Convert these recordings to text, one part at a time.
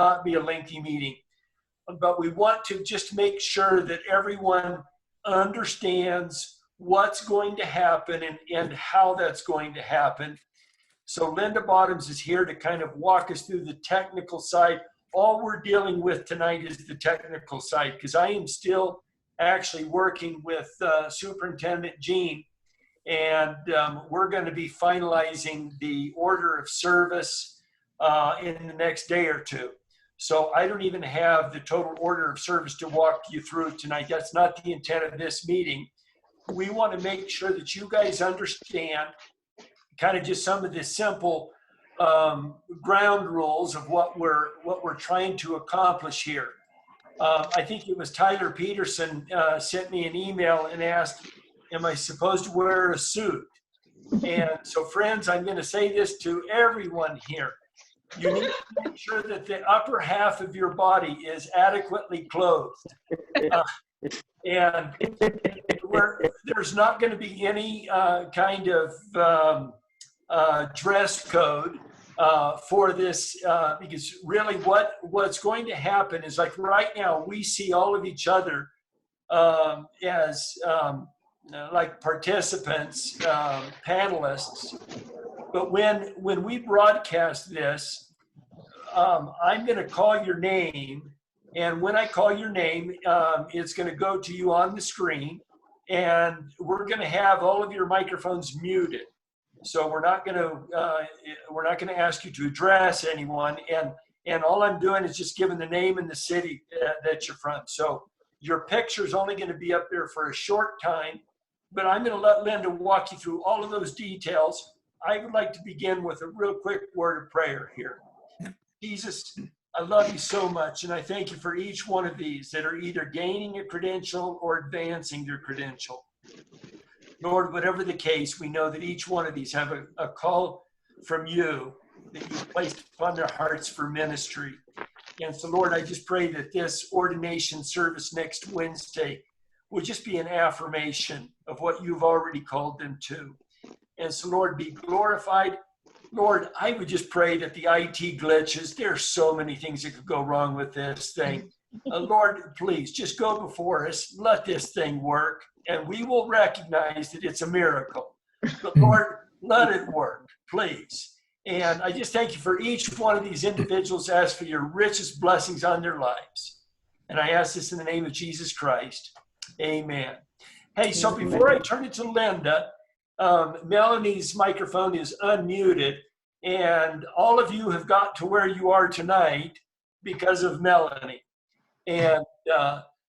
not be a lengthy meeting, but we want to just make sure that everyone understands what's going to happen and how that's going to happen. So Linda Bottoms is here to kind of walk us through the technical side. All we're dealing with tonight is the technical side, because I am still actually working with Superintendent Jean, and we're going to be finalizing the order of service in the next day or two. So I don't even have the total order of service to walk you through tonight. That's not the intent of this meeting. We want to make sure that you guys understand kind of just some of the simple ground rules of what we're trying to accomplish here. I think it was Tyler Peterson sent me an email and asked, am I supposed to wear a suit? And so friends, I'm going to say this to everyone here. You need to make sure that the upper half of your body is adequately clothed. And there's not going to be any kind of dress code for this, because really what's going to happen is, like right now, we see all of each other as like participants, panelists. But when we broadcast this, I'm going to call your name. And when I call your name, it's going to go to you on the screen. And we're going to have all of your microphones muted. So we're not going to ask you to address anyone. And all I'm doing is just giving the name and the city that you're from. So your picture's only going to be up there for a short time. But I'm going to let Linda walk you through all of those details. I would like to begin with a real quick word of prayer here. Jesus, I love you so much, and I thank you for each one of these that are either gaining a credential or advancing their credential. Lord, whatever the case, we know that each one of these have a call from you that you've placed upon their hearts for ministry. And so, Lord, I just pray that this ordination service next Wednesday will just be an affirmation of what you've already called them to. And so, Lord, be glorified. Lord, I would just pray that the IT glitches, there's so many things that could go wrong with this thing. Lord, please just go before us. Let this thing work, and we will recognize that it's a miracle. But Lord, let it work, please. And I just thank you for each one of these individuals. Ask for your richest blessings on their lives. And I ask this in the name of Jesus Christ. Amen. Hey, so before I turn it to Linda, Melanie's microphone is unmuted, and all of you have got to where you are tonight because of Melanie. And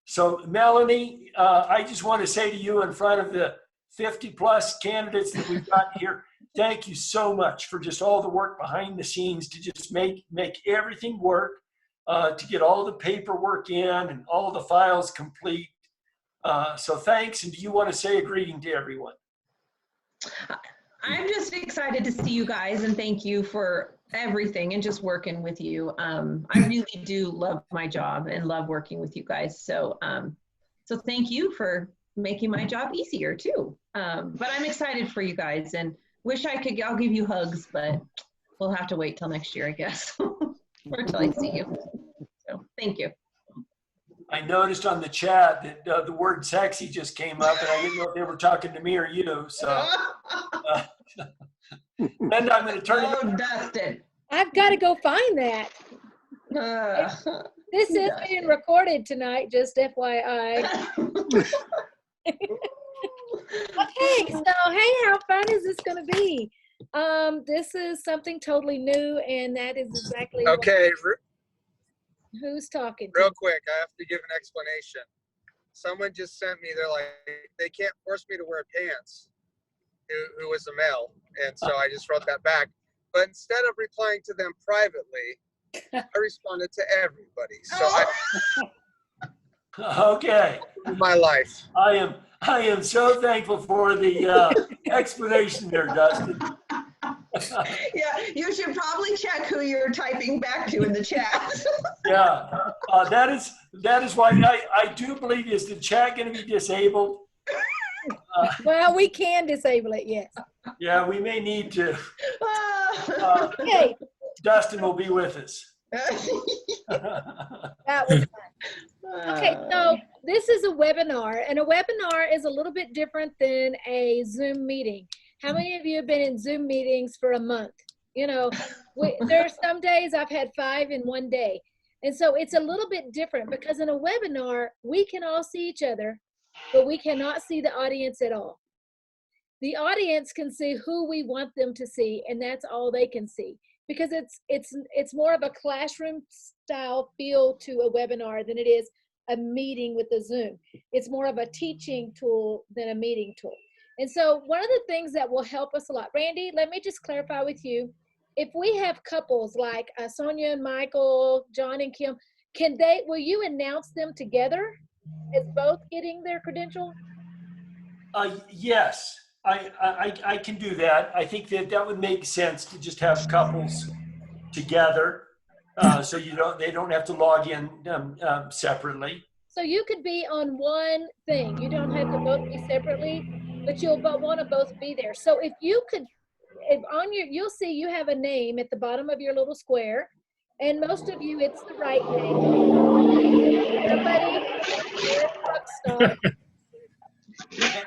so Melanie, I just want to say to you in front of the 50 plus candidates that we've got here, thank you so much for just all the work behind the scenes to just make everything work, to get all the paperwork in and all the files complete. So thanks. And do you want to say a greeting to everyone? I'm just excited to see you guys, and thank you for everything and just working with you. I really do love my job and love working with you guys. So so thank you for making my job easier too. But I'm excited for you guys and wish I'll give you hugs, but we'll have to wait till next year, I guess, or till I see you. So thank you. I noticed on the chat that the word sexy just came up, and I didn't know if they were talking to me or you. So, Linda, I'm going to turn it over. Dustin. I've got to go find that. This is being recorded tonight, just FYI. Okay, so hey, how fun is this going to be? This is something totally new, and that is exactly okay. Who's talking? Real quick, I have to give an explanation. Someone just sent me, they're like, they can't force me to wear pants, who was a male. And so I just wrote that back. But instead of replying to them privately, I responded to everybody. So Okay. My life. I am so thankful for the explanation there, Dustin. Yeah, you should probably check who you're typing back to in the chat. Yeah, that is why I do believe, is the chat going to be disabled? Well, we can disable it, yes. Yeah, we may need to. Okay. Dustin will be with us. That was fun. Okay, so this is a webinar, and a webinar is a little bit different than a Zoom meeting. How many of you have been in Zoom meetings for a month? You know, there are some days I've had 5 in one day. And so it's a little bit different because in a webinar, we can all see each other, but we cannot see the audience at all. The audience can see who we want them to see, and that's all they can see. Because it's more of a classroom style feel to a webinar than it is a meeting with the Zoom. It's more of a teaching tool than a meeting tool. And so one of the things that will help us a lot, Randy, let me just clarify with you. If we have couples like Sonia and Michael, John and Kim, will you announce them together as both getting their credential? Yes, I can do that. I think that would make sense to just have couples together, so they don't have to log in separately. So you could be on one thing. You don't have to both be separately, but you'll want to both be there. So if you could, you'll see you have a name at the bottom of your little square, and most of you, it's the right name. Somebody, truck stop.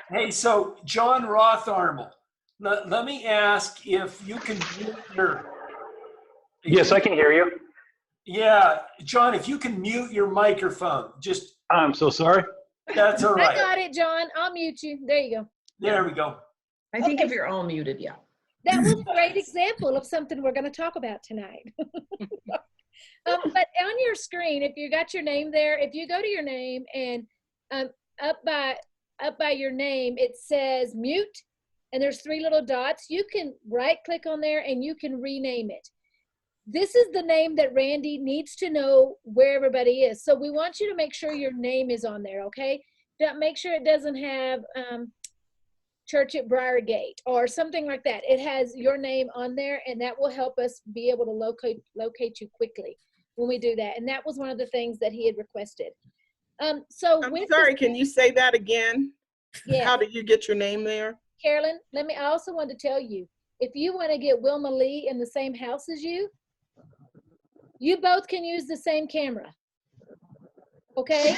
Hey, so John Rotharmel, let me ask if you can mute your. Yes, I can hear you. Yeah, John, if you can mute your microphone, just. I'm so sorry. That's all right. I got it, John. I'll mute you. There you go. There we go. I think if you're all muted, yeah. That was a great example of something we're going to talk about tonight. But on your screen, if you got your name there, if you go to your name and up by your name, it says mute, and there's 3 little dots. You can right click on there and you can rename it. This is the name that Randy needs to know where everybody is. So we want you to make sure your name is on there, okay? Make sure it doesn't have Church at Briargate or something like that. It has your name on there, and that will help us be able to locate you quickly when we do that. And that was one of the things that he had requested. I'm sorry, can you say that again? Yeah. How did you get your name there? Carolyn, I also want to tell you, if you want to get Wilma Lee in the same house as you, you both can use the same camera. Okay?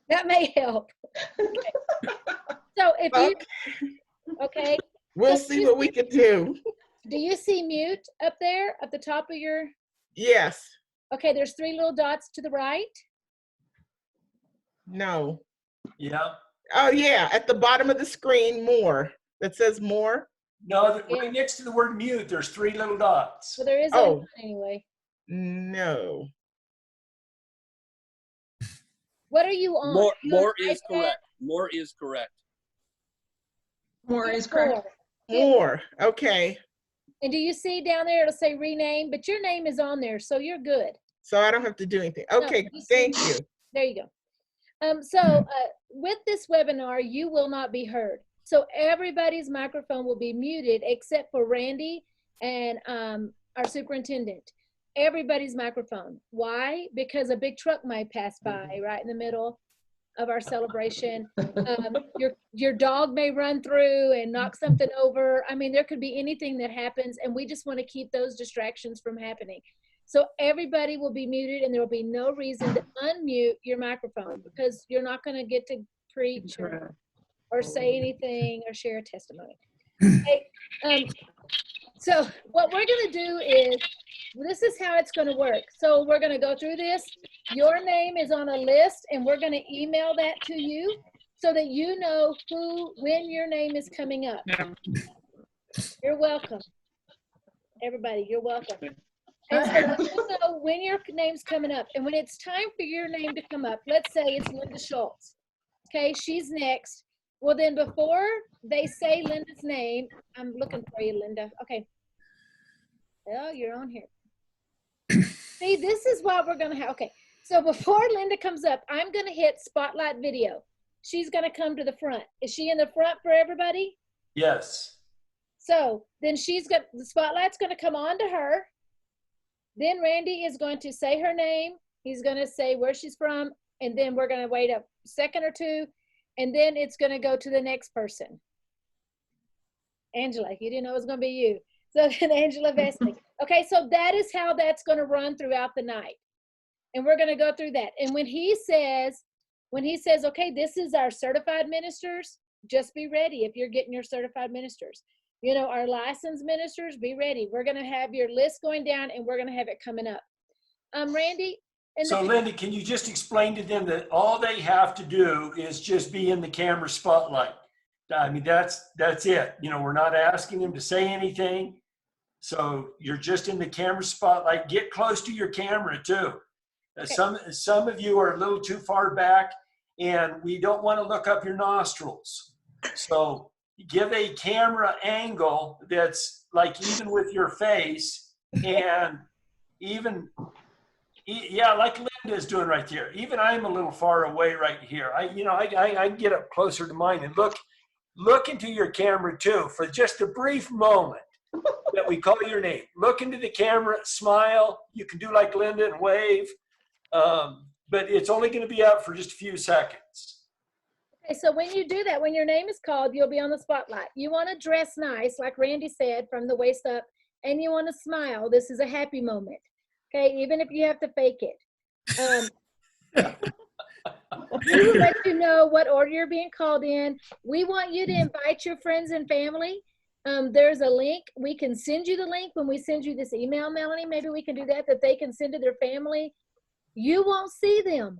That may help. Okay. So if you, okay. We'll see what we can do. Do you see mute up there at the top of your? Yes. Okay, there's 3 little dots to the right. No. Yeah. Oh yeah, at the bottom of the screen, more. That says more. No, right next to the word mute, there's 3 little dots. Well, there is one anyway. No. What are you on? More is correct. More is correct. More is correct. More. Okay. And do you see down there, it'll say rename, but your name is on there, so you're good. So I don't have to do anything. Okay, No, thank you. There you go. So with this webinar, you will not be heard. So everybody's microphone will be muted except for Randy and our superintendent. Everybody's microphone. Why? Because a big truck might pass by right in the middle of our celebration. Your dog may run through and knock something over. I mean, there could be anything that happens, and we just want to keep those distractions from happening. So everybody will be muted, and there will be no reason to unmute your microphone because you're not going to get to preach or say anything or share a testimony. Okay. So what we're going to do is, this is how it's going to work. So we're going to go through this. Your name is on a list, and we're going to email that to you so that you know when your name is coming up. You're welcome. Everybody, you're welcome. And so you'll know when your name's coming up. And when it's time for your name to come up, let's say it's Linda Schultz. Okay, she's next. Well, then before they say Linda's name, I'm looking for you, Linda. Okay. Oh, you're on here. See, this is what we're going to have. Okay. So before Linda comes up, I'm going to hit spotlight video. She's going to come to the front. Is she in the front for everybody? Yes. So then the spotlight's going to come on to her. Then Randy is going to say her name. He's going to say where she's from. And then we're going to wait a second or two. And then it's going to go to the next person. Angela, you didn't know it was going to be you. So then Angela Vesley. Okay, so that is how that's going to run throughout the night. And we're going to go through that. And when he says, okay, this is our certified ministers, just be ready if you're getting your certified ministers. You know, our licensed ministers, be ready. We're going to have your list going down and we're going to have it coming up. Randy? So Linda, can you just explain to them that all they have to do is just be in the camera spotlight? I mean, that's it. You know, we're not asking them to say anything. So you're just in the camera spotlight. Get close to your camera too. Okay. Some of you are a little too far back and we don't want to look up your nostrils. So give a camera angle that's like even with your face, and even, yeah, like Linda is doing right here. Even I'm a little far away right here. I get up closer to mine and look into your camera too for just a brief moment that we call your name. Look into the camera, smile. You can do like Linda and wave, but it's only going to be up for just a few seconds. Okay, so when you do that, when your name is called, you'll be on the spotlight. You want to dress nice, like Randy said, from the waist up, and you want to smile. This is a happy moment. Okay, even if you have to fake it. We will let you know what order you're being called in. We want you to invite your friends and family. There's a link. We can send you the link when we send you this email, Melanie. Maybe we can do that they can send to their family. You won't see them,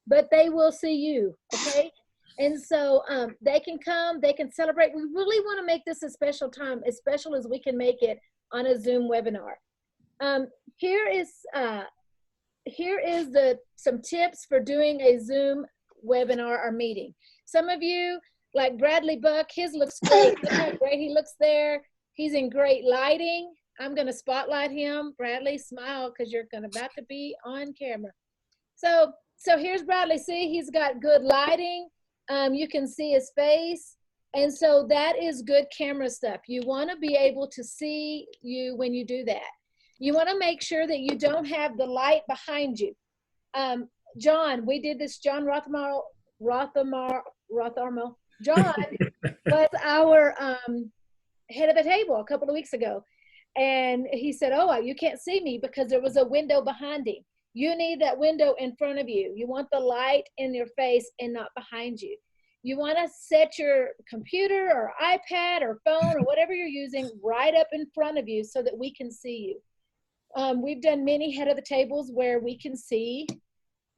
but they will see you, okay? And so they can come, they can celebrate. We really want to make this a special time, as special as we can make it on a Zoom webinar. Here is some tips for doing a Zoom webinar or meeting. Some of you, like Bradley Buck, his looks great. Look how great he looks there. He's in great lighting. I'm going to spotlight him. Bradley, smile because you're about to be on camera. So here's Bradley. See, he's got good lighting. You can see his face. And so that is good camera stuff. You want to be able to see you when you do that. You want to make sure that you don't have the light behind you. John, we did this. John Rothermar. John was our head of the table a couple of weeks ago. And he said, oh, you can't see me because there was a window behind him. You need that window in front of you. You want the light in your face and not behind you. You want to set your computer or iPad or phone or whatever you're using right up in front of you so that we can see you. We've done many head of the tables where we can see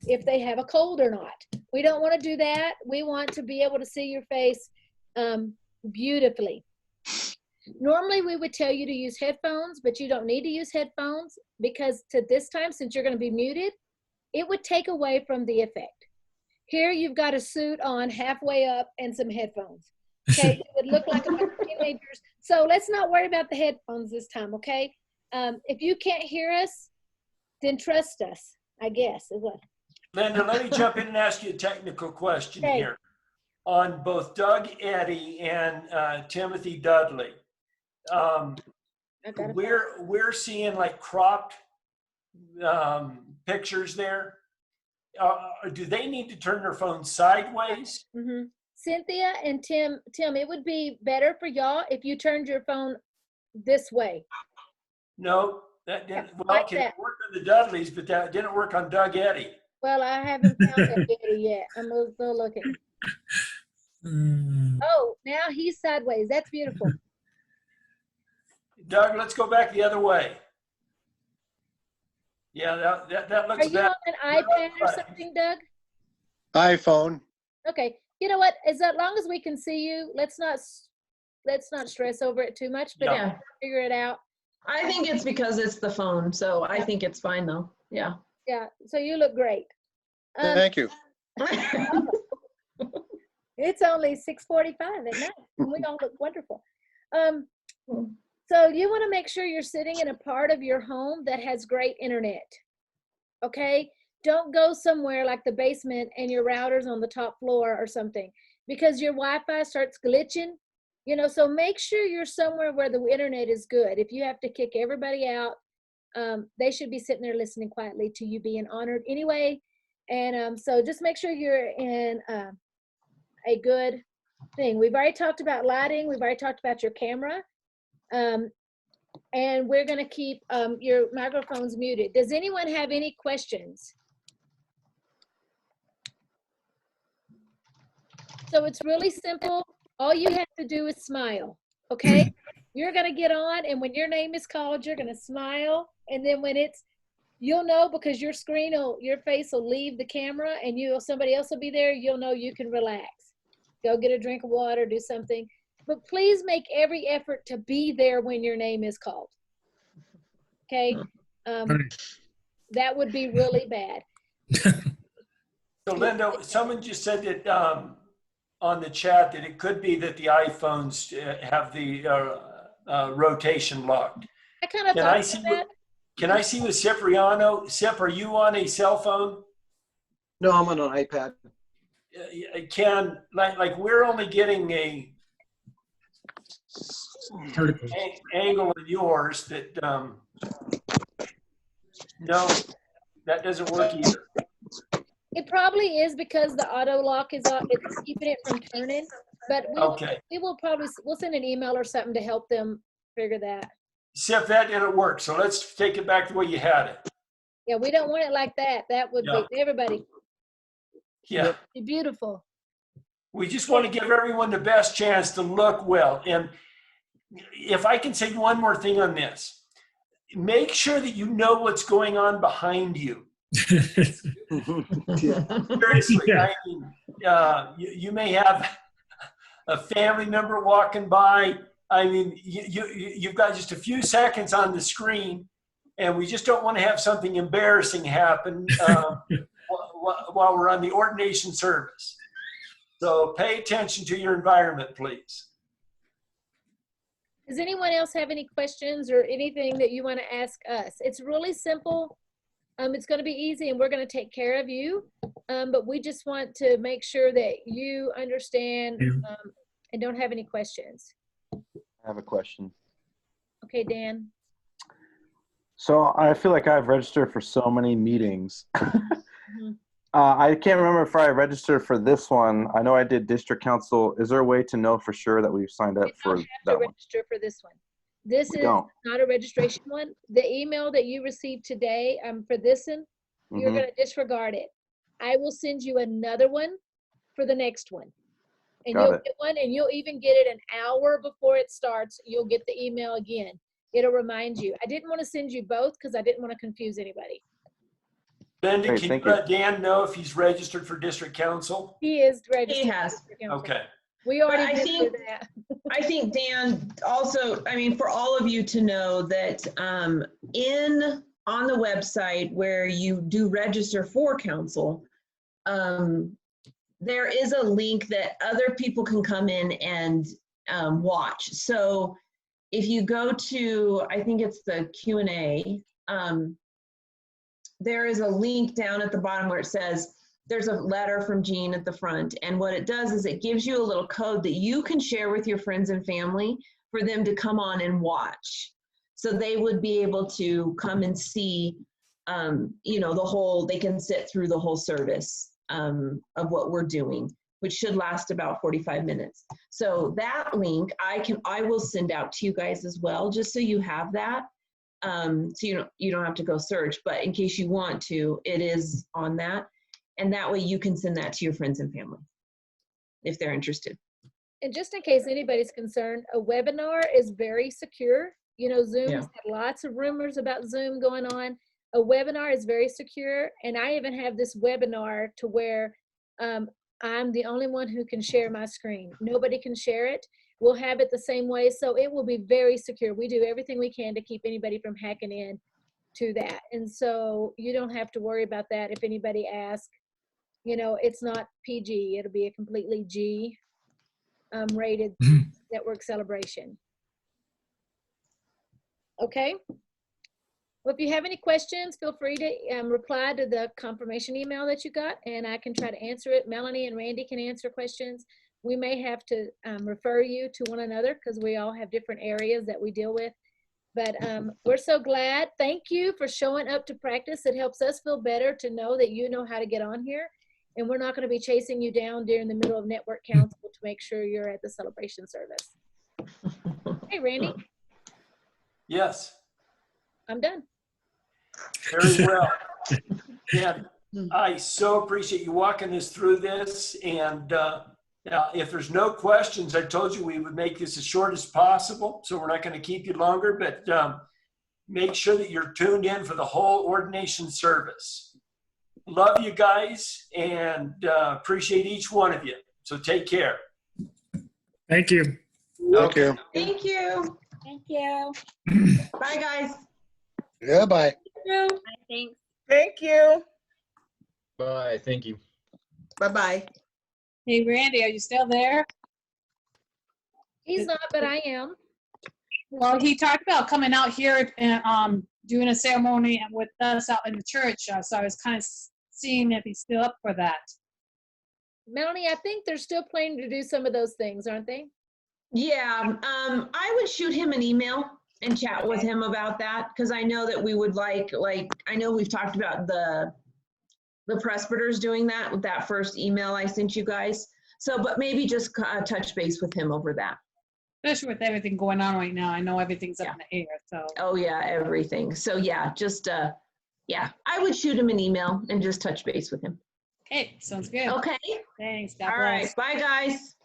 if they have a cold or not. We don't want to do that. We want to be able to see your face beautifully. Normally we would tell you to use headphones, but you don't need to use headphones because to this time, since you're going to be muted, it would take away from the effect. Here you've got a suit on halfway up and some headphones. Okay, it would look like a bunch of teenagers. So let's not worry about the headphones this time, okay? If you can't hear us, then trust us, I guess. Is what. Linda, let me jump in and ask you a technical question here. On both Doug Eddy and Timothy Dudley, we're seeing like cropped pictures there. Do they need to turn their phone sideways? Mm-hmm. Cynthia and Tim, it would be better for y'all if you turned your phone this way. No, that didn't. Well, okay, it worked on the Dudleys, but that didn't work on Doug Eddy. Well, I haven't found Doug Eddy yet. I'm still looking. Oh, now he's sideways. That's beautiful. Doug, let's go back the other way. Yeah, that looks better. Are you on an iPad or something, Doug? iPhone. Okay. You know what? As long as we can see you, let's not stress over it too much. But yeah, figure it out. I think it's because it's the phone, so I think it's fine though. Yeah. Yeah. So you look great. Thank you. It's only 6:45 at night, and we all look wonderful. So you want to make sure you're sitting in a part of your home that has great internet. Okay? Don't go somewhere like the basement and your router's on the top floor or something, because your Wi-Fi starts glitching. You know, so make sure you're somewhere where the internet is good. If you have to kick everybody out, they should be sitting there listening quietly to you being honored anyway. And so just make sure you're in a good thing. We've already talked about lighting. We've already talked about your camera. And we're going to keep your microphones muted. Does anyone have any questions? So it's really simple. All you have to do is smile, okay? You're going to get on, and when your name is called, you're going to smile. And then when it's, you'll know because your screen will, your face will leave the camera and somebody else will be there, you'll know you can relax. Go get a drink of water, do something. But please make every effort to be there when your name is called. Okay? That would be really bad. So Linda, someone just said that on the chat that it could be that the iPhones have the rotation locked. I kind of Can thought I about see that. Can I see with Cipriano? Cip, are you on a cell phone? No, I'm on an iPad. Can like we're only getting a angle of yours that no, that doesn't work either. It probably is because the auto lock is on, it's keeping it from turning. But we'll send an email or something to help them figure that. Cip, that didn't work. So let's take it back the way you had it. Yeah, we don't want it like that. That would be everybody. Yeah. Be beautiful. We just want to give everyone the best chance to look well. And if I can say one more thing on this, make sure that you know what's going on behind you. Seriously, I mean, you may have a family member walking by. I mean, you've got just a few seconds on the screen, and we just don't want to have something embarrassing happen while we're on the ordination service. So pay attention to your environment, please. Does anyone else have any questions or anything that you want to ask us? It's really simple. It's going to be easy, and we're going to take care of you. But we just want to make sure that you understand and don't have any questions. I have a question. Okay, Dan. So I feel like I've registered for so many meetings. Mm-hmm. I can't remember if I registered for this one. I know I did district council. Is there a way to know for sure that we've signed up for that one? You don't have to register for this one. This is not a registration one. The email that you received today for this one, you're going to disregard it. I will send you another one for the next one. And you'll get one, and you'll even get it an hour before it starts. You'll get the email again. It'll remind you. I didn't want to send you both because I didn't want to confuse anybody. Linda, can you let Dan know if he's registered for district council? He is registered. He has. Okay. We already did that. I think, Dan, also, I mean, for all of you to know that on the website where you do register for council, there is a link that other people can come in and watch. So if you go to, I think it's the Q&A, there is a link down at the bottom where it says, there's a letter from Jean at the front. And what it does is it gives you a little code that you can share with your friends and family for them to come on and watch. So they would be able to come and see, they can sit through the whole service of what we're doing, which should last about 45 minutes. So that link I will send out to you guys as well, just so you have that. So you don't have to go search, but in case you want to, it is on that. And that way you can send that to your friends and family if they're interested. And just in case anybody's concerned, a webinar is very secure. Zoom's had lots of rumors about Zoom going on. A webinar is very secure. And I even have this webinar to where I'm the only one who can share my screen. Nobody can share it. We'll have it the same way. So it will be very secure. We do everything we can to keep anybody from hacking in to that. And so you don't have to worry about that if anybody asks. It's not PG. It'll be a completely G rated network celebration. Okay. Well, if you have any questions, feel free to reply to the confirmation email that you got, and I can try to answer it. Melanie and Randy can answer questions. We may have to refer you to one another because we all have different areas that we deal with. But we're so glad. Thank you for showing up to practice. It helps us feel better to know that you know how to get on here. And we're not going to be chasing you down during the middle of network council to make sure you're at the celebration service. Hey, Randy. Yes, I'm done. very well. And I so appreciate you walking us through this. And if there's no questions, I told you we would make this as short as possible, so we're not going to keep you longer, but make sure that you're tuned in for the whole ordination service. Love you guys and appreciate each one of you. So take care. Thank you. Thank you. Thank you. Thank you. Bye, guys. Yeah, bye. Thanks. Thank you. Bye. Thank you. Bye-bye. Hey, Randy, are you still there? He's not, but I am. Well, he talked about coming out here and doing a ceremony with us out in the church. So I was kind of seeing if he's still up for that. Melanie, I think they're still planning to do some of those things, aren't they? Yeah, I would shoot him an email and chat with him about that, because I know that we would like, I know we've talked about the presbyters doing that with that first email I sent you guys. So, but maybe just touch base with him over that. Especially with everything going on right now. I know everything's up in the air, so. Oh yeah, everything. So yeah, just, yeah, I would shoot him an email and just touch base with him. Okay, sounds good. Okay. Thanks. God All bless. right. Bye, guys.